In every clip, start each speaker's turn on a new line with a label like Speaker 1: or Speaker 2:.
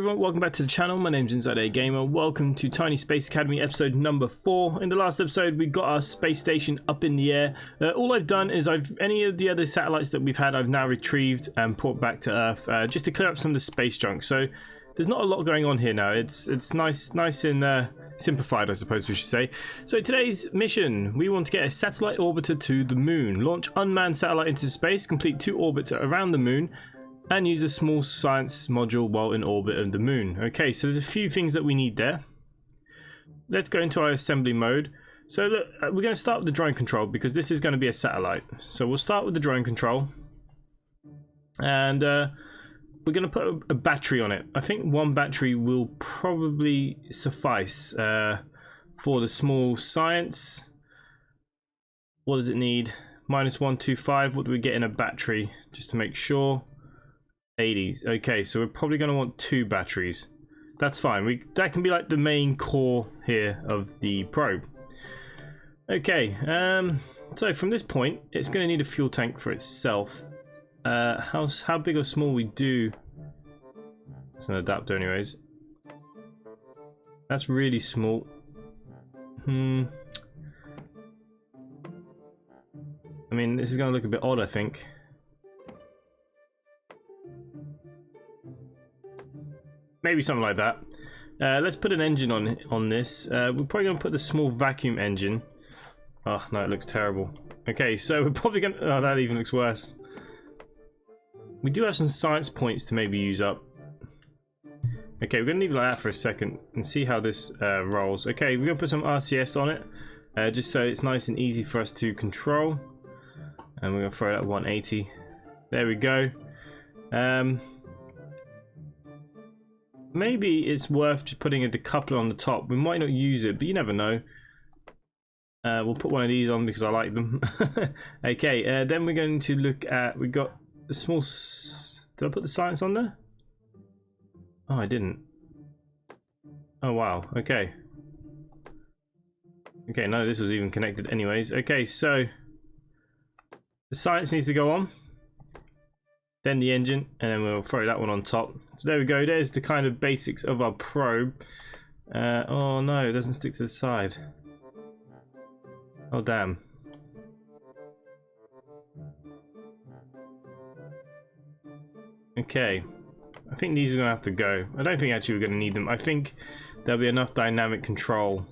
Speaker 1: everyone, welcome back to the channel. My name's InsideAgameR. Welcome to Tiny Space Academy episode number 4. In the last episode we got our space station up in the air. All I've done is any of the other satellites that we've had I've now retrieved and brought back to Earth just to clear up some of the space junk. So there's not a lot going on here now. It's nice and simplified, I suppose we should say. So today's mission, we want to get a satellite orbiter to the moon, launch unmanned satellite into space, complete 2 orbits around the moon, and use a small science module while in orbit of the moon. Okay, so there's a few things that we need there. Let's go into our assembly mode. So look, we're going to start with the drone control because this is going to be a satellite. So we'll start with the drone control. And we're going to put a battery on it. I think 1 battery will probably suffice for the small science. What does it need? -125. What do we get in a battery? Just to make sure. 80s. Okay, so we're probably going to want 2 batteries. That's fine. That can be like the main core here of the probe. Okay, so from this point, it's going to need a fuel tank for itself. How big or small we do? It's an adapter, anyways. That's really small. I mean, this is going to look a bit odd, I think. Maybe something like that. Let's put an engine on this. We're probably going to put the small vacuum engine. Oh, no, it looks terrible. Okay, so we're probably going to... Oh, that even looks worse. We do have some science points to maybe use up. Okay, we're going to leave it like that for a second and see how this rolls. Okay, we're going to put some RCS on it. Just so it's nice and easy for us to control. And we're going to throw it at 180. There we go. Maybe it's worth just putting a decoupler on the top. We might not use it, but you never know. We'll put one of these on because I like them. Okay, then we're going to look at... We got the small... Did I put the science on there? Oh, I didn't. Oh, wow. Okay. Okay, no, this was even connected anyways. Okay, so... The science needs to go on. Then the engine, and then we'll throw that one on top. So there we go, there's the kind of basics of our probe. Oh no, it doesn't stick to the side. Oh damn. Okay, I think these are going to have to go. I don't think actually we're going to need them. I think there'll be enough dynamic control.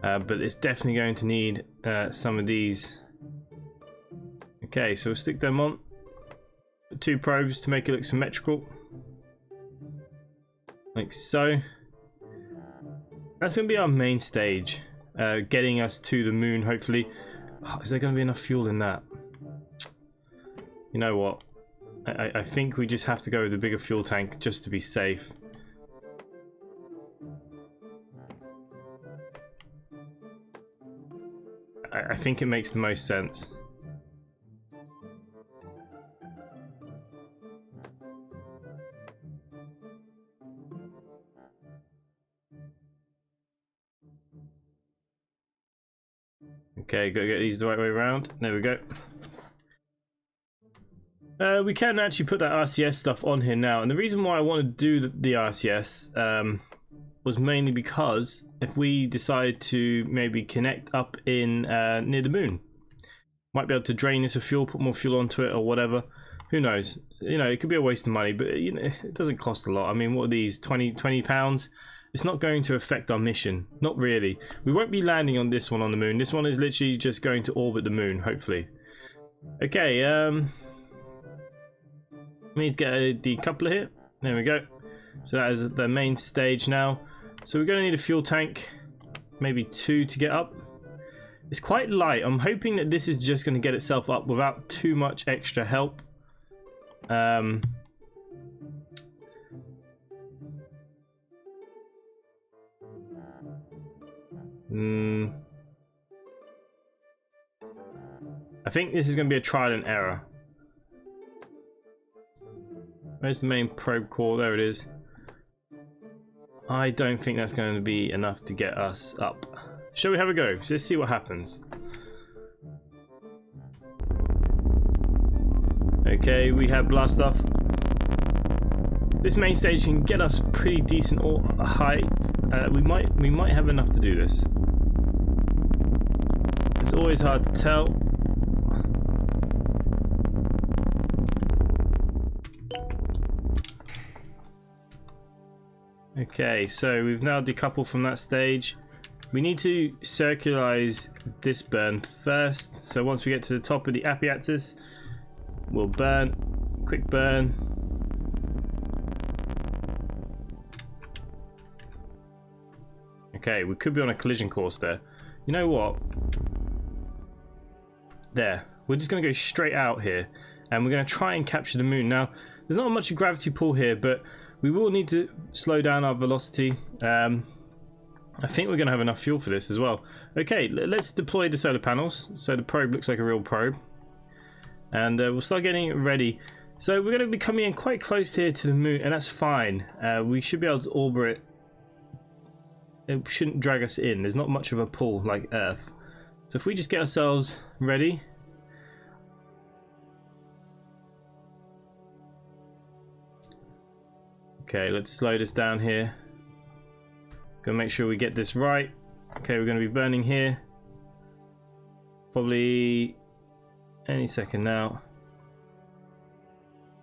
Speaker 1: But it's definitely going to need some of these. Okay, so we'll stick them on. 2 probes to make it look symmetrical, like so. That's going to be our main stage, getting us to the moon, hopefully. Oh, is there going to be enough fuel in that? You know what? I think we just have to go with the bigger fuel tank just to be safe. I think it makes the most sense. Okay, gotta get these the right way around. There we go. We can actually put that RCS stuff on here now, and the reason why I want to do the RCS was mainly because if we decide to maybe connect up in near the moon, might be able to drain this with fuel, put more fuel onto it or whatever. Who knows? You know, it could be a waste of money, but you know, it doesn't cost a lot. I mean, what are these? 20 pounds? It's not going to affect our mission. Not really. We won't be landing on this one on the moon. This one is literally just going to orbit the moon, hopefully. Okay, we need to get a decoupler here. There we go. So that is the main stage now. So we're going to need a fuel tank. Maybe 2 to get up. It's quite light. I'm hoping that this is just going to get itself up without too much extra help. I think this is going to be a trial and error. Where's the main probe core? There it is. I don't think that's going to be enough to get us up. Shall we have a go? Let's see what happens. Okay, we have blast off. this main stage can get us pretty decent or height. We might have enough to do this. It's always hard to tell. Okay, so we've now decoupled from that stage. We need to circularize this burn first. So once we get to the top of the apiaxis, we'll burn. Quick burn. Okay, we could be on a collision course there. You know what? There. We're just going to go straight out here. And we're going to try and capture the moon. Now, there's not much gravity pull here, but we will need to slow down our velocity. I think we're going to have enough fuel for this as well. Okay, let's deploy the solar panels. So the probe looks like a real probe. And we'll start getting it ready. So we're going to be coming in quite close here to the moon, and that's fine. We should be able to orbit it. It shouldn't drag us in. There's not much of a pull like Earth. So if we just get ourselves ready. Okay, let's slow this down here. Gonna make sure we get this right. Okay, we're gonna be burning here. Probably any second now.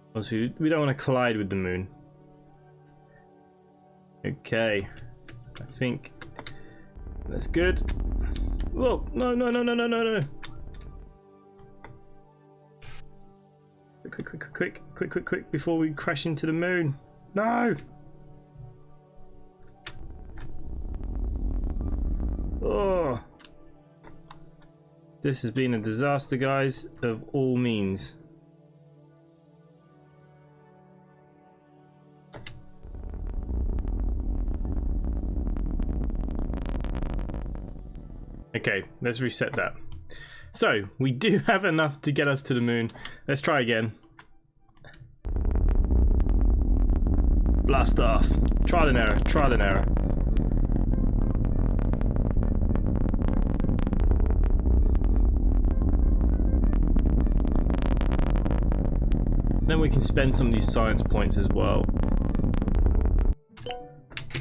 Speaker 1: Obviously, we don't want to collide with the moon. Okay, I think that's good. Whoa, no. Quick, before we crash into the moon. No! Oh! This has been a disaster, guys, of all means. Okay, let's reset that. So, we do have enough to get us to the moon. Let's try again. Blast off. Trial and error, trial and error. Then we can spend some of these science points as well.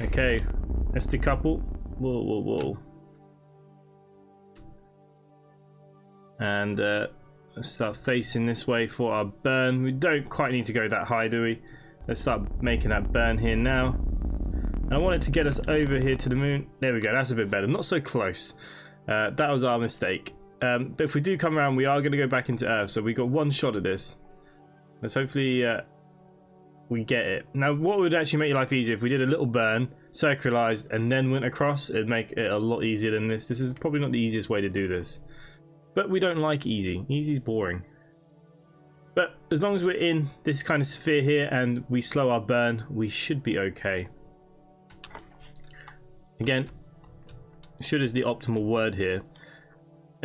Speaker 1: Okay, let's decouple. Whoa. And let's start facing this way for our burn. We don't quite need to go that high, do we? Let's start making that burn here now. And I want it to get us over here to the moon. There we go, that's a bit better. Not so close. That was our mistake. But if we do come around, we are going to go back into Earth. So we got one shot at this. Let's hopefully we get it. Now, what would actually make your life easier if we did a little burn, circularized, and then went across? It'd make it a lot easier than this. This is probably not the easiest way to do this. But we don't like easy. Easy's boring. But as long as we're in this kind of sphere here and we slow our burn, we should be okay. Again, should is the optimal word here.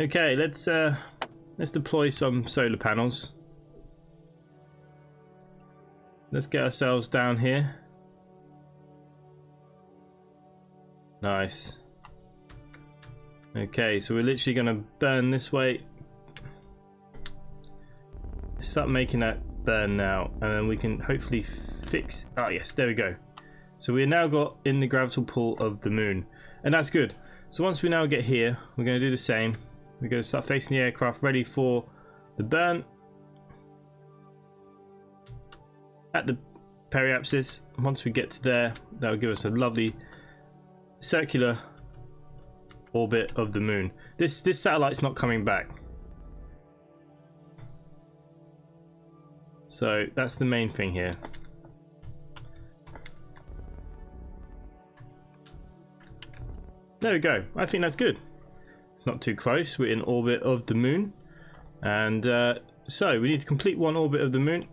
Speaker 1: Okay, let's deploy some solar panels. Let's get ourselves down here. Nice. Okay, so we're literally going to burn this way. Start making that burn now, and then we can hopefully fix. Oh yes, there we go. So we're now got in the gravitational pull of the moon, and that's good. So once we now get here, we're going to do the same. We're going to start facing the aircraft ready for the burn at the periapsis. Once we get to there, that will give us a lovely circular orbit of the moon. This satellite's not coming back. So that's the main thing here. There we go. I think that's good. Not too close. We're in orbit of the moon. And so we need to complete one orbit of the moon.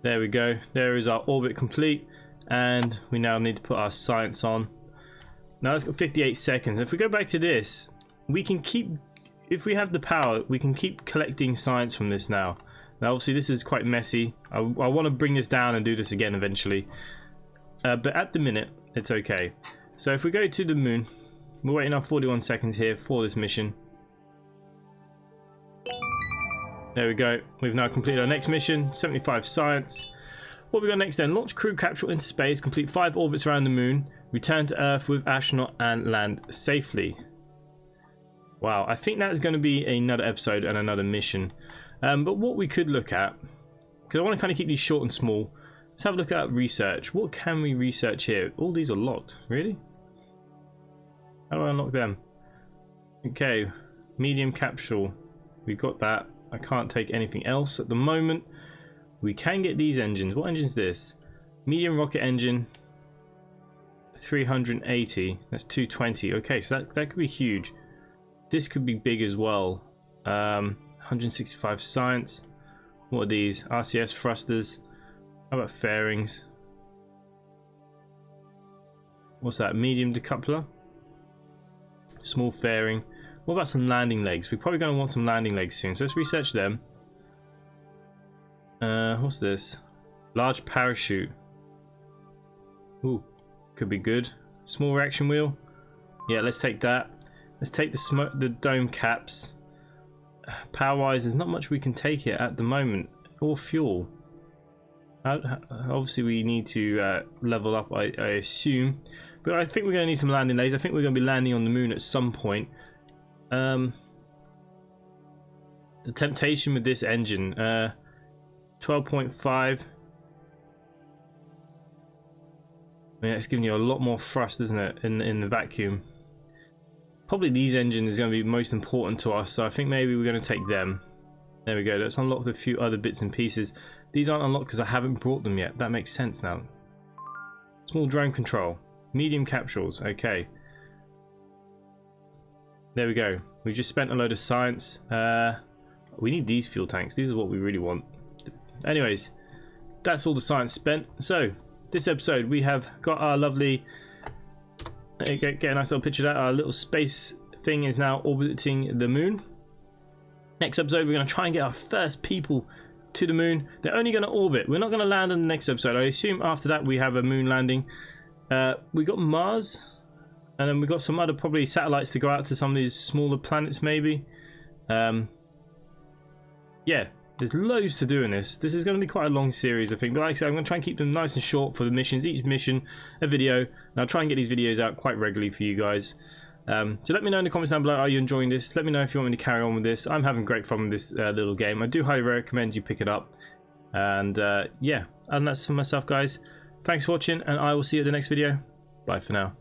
Speaker 1: There we go. There is our orbit complete. And we now need to put our science on. Now it's got 58 seconds. If we go back to this, we can keep, if we have the power, we can keep collecting science from this now. Now obviously this is quite messy. I want to bring this down and do this again eventually. But at the minute, it's okay. So if we go to the moon, we're waiting on 41 seconds here for this mission. There we go. We've now completed our next mission. 75 science. What we got next then? Launch crew capsule into space. Complete 5 orbits around the moon. Return to Earth with astronaut and land safely. Wow, I think that is going to be another episode and another mission. But what we could look at, because I want to kind of keep these short and small. Let's have a look at research. What can we research here? All these are locked. Really? How do I unlock them? Okay, medium capsule. We've got that. I can't take anything else at the moment. We can get these engines. What engine is this? Medium rocket engine. 380. That's 220. Okay, so that could be huge. This could be big as well. 165 science. What are these? RCS thrusters. How about fairings? What's that? Medium decoupler. Small fairing. What about some landing legs? We're probably going to want some landing legs soon, so let's research them. What's this? Large parachute. Ooh, could be good. Small reaction wheel. Yeah, let's take that. Let's take the dome caps. Power-wise, there's not much we can take here at the moment. Or fuel. Obviously, we need to level up, I assume. But I think we're going to need some landing legs. I think we're going to be landing on the moon at some point. The temptation with this engine, 12.5. I mean, it's giving you a lot more thrust, isn't it, in the vacuum? Probably these engines is going to be most important to us, so I think maybe we're going to take them. There we go. Let's unlock a few other bits and pieces. These aren't unlocked because I haven't brought them yet. That makes sense now. Small drone control. Medium capsules. Okay. There we go. We just spent a load of science. We need these fuel tanks. These are what we really want. Anyways, that's all the science spent. So, this episode we have got our lovely... Get a nice little picture of that. Our little space thing is now orbiting the moon. Next episode, we're going to try and get our first people to the moon. They're only going to orbit. We're not going to land in the next episode. I assume after that we have a moon landing. We got Mars, and then we got some other probably satellites to go out to some of these smaller planets maybe. Yeah, there's loads to do in this. This is going to be quite a long series, I think. But like I said, I'm going to try and keep them nice and short for the missions. Each mission, a video. And I'll try and get these videos out quite regularly for you guys. So let me know in the comments down below, are you enjoying this? Let me know if you want me to carry on with this. I'm having great fun with this little game. I do highly recommend you pick it up. And yeah, and that's for myself, guys. Thanks for watching, and I will see you at the next video. Bye for now.